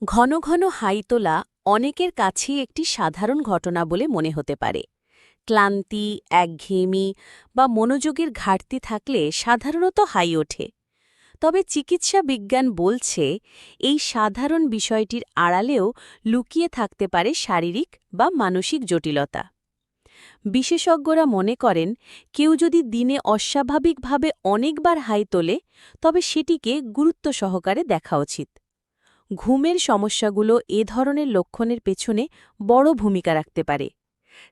ঘন ঘন হাই তোলা অনেকের কাছেই একটি সাধারণ ঘটনা বলে মনে হতে পারে। ক্লান্তি, একঘেয়েমি বা মনোযোগের ঘাটতি থাকলে সাধারণত হাই ওঠে। তবে চিকিৎসা বিজ্ঞান বলছে এই সাধারণ বিষয়টির আড়ালেও লুকিয়ে থাকতে পারে শারীরিক বা মানসিক জটিলতা। বিশেষজ্ঞরা মনে করেন কেউ যদি দিনে অস্বাভাবিকভাবে অনেকবার হাই তোলে তবে সেটিকে গুরুত্ব সহকারে দেখা উচিত। ঘুমের সমস্যাগুলো এ ধরনের লক্ষণের পেছনে বড় ভূমিকা রাখতে পারে।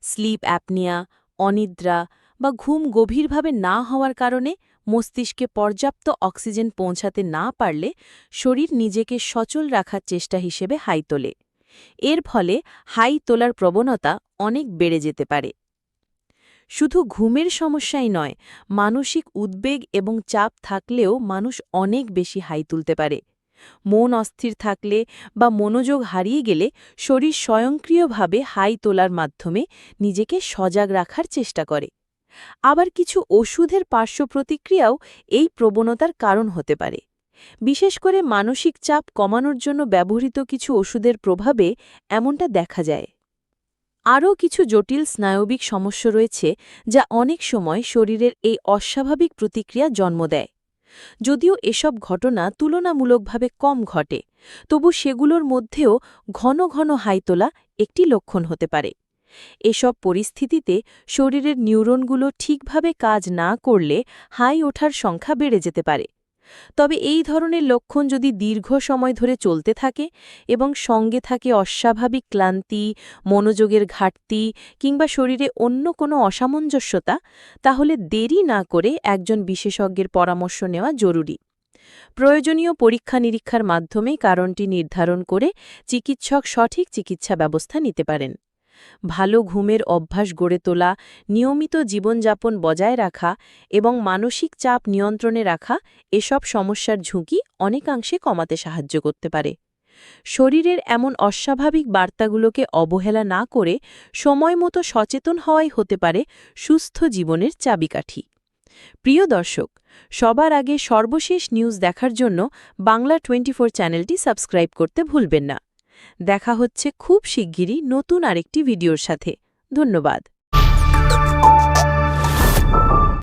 স্লিপ অ্যাপনিয়া, অনিদ্রা বা ঘুম গভীরভাবে না হওয়ার কারণে মস্তিষ্কে পর্যাপ্ত অক্সিজেন পৌঁছাতে না পারলে শরীর নিজেকে সচল রাখার চেষ্টা হিসেবে হাই তোলে। এর ফলে হাই তোলার প্রবণতা অনেক বেড়ে যেতে পারে। শুধু ঘুমের সমস্যাই নয়, মানসিক উদ্বেগ এবং চাপ থাকলেও মানুষ অনেক বেশি হাই তুলতে পারে। মন অস্থির থাকলে বা মনোযোগ হারিয়ে গেলে শরীর স্বয়ংক্রিয়ভাবে হাই তোলার মাধ্যমে নিজেকে সজাগ রাখার চেষ্টা করে। আবার কিছু ওষুধের পার্শ্ব প্রতিক্রিয়াও এই প্রবণতার কারণ হতে পারে। বিশেষ করে মানসিক চাপ কমানোর জন্য ব্যবহৃত কিছু ওষুধের প্রভাবে এমনটা দেখা যায়। আরও কিছু জটিল স্নায়বিক সমস্যা রয়েছে যা অনেক সময় শরীরের এই অস্বাভাবিক প্রতিক্রিয়া জন্ম দেয়। যদিও এসব ঘটনা তুলনামূলকভাবে কম ঘটে, তবু সেগুলোর মধ্যেও ঘন ঘন হাই তোলা একটি লক্ষণ হতে পারে। এসব পরিস্থিতিতে শরীরের নিউরনগুলো ঠিকভাবে কাজ না করলে হাই ওঠার সংখ্যা বেড়ে যেতে পারে। তবে এই ধরনের লক্ষণ যদি দীর্ঘ সময় ধরে চলতে থাকে এবং সঙ্গে থাকে অস্বাভাবিক ক্লান্তি, মনোযোগের ঘাটতি কিংবা শরীরে অন্য কোনো অসামঞ্জস্যতা, তাহলে দেরি না করে একজন বিশেষজ্ঞের পরামর্শ নেওয়া জরুরি। প্রয়োজনীয় পরীক্ষা-নিরীক্ষার মাধ্যমে কারণটি নির্ধারণ করে চিকিৎসক সঠিক চিকিৎসা ব্যবস্থা নিতে পারেন। ভালো ঘুমের অভ্যাস গড়ে তোলা, নিয়মিত জীবনযাপন বজায় রাখা এবং মানসিক চাপ নিয়ন্ত্রণে রাখা এসব সমস্যার ঝুঁকি অনেকাংশে কমাতে সাহায্য করতে পারে। শরীরের এমন অস্বাভাবিক বার্তাগুলোকে অবহেলা না করে সময়মতো সচেতন হওয়াই হতে পারে সুস্থ জীবনের চাবিকাঠি। প্রিয় দর্শক, সবার আগে সর্বশেষ নিউজ দেখার জন্য বাংলা 24 চ্যানেলটি সাবস্ক্রাইব করতে ভুলবেন না। দেখা হচ্ছে খুব শিগগিরই নতুন আরেকটি ভিডিওর সাথে। ধন্যবাদ।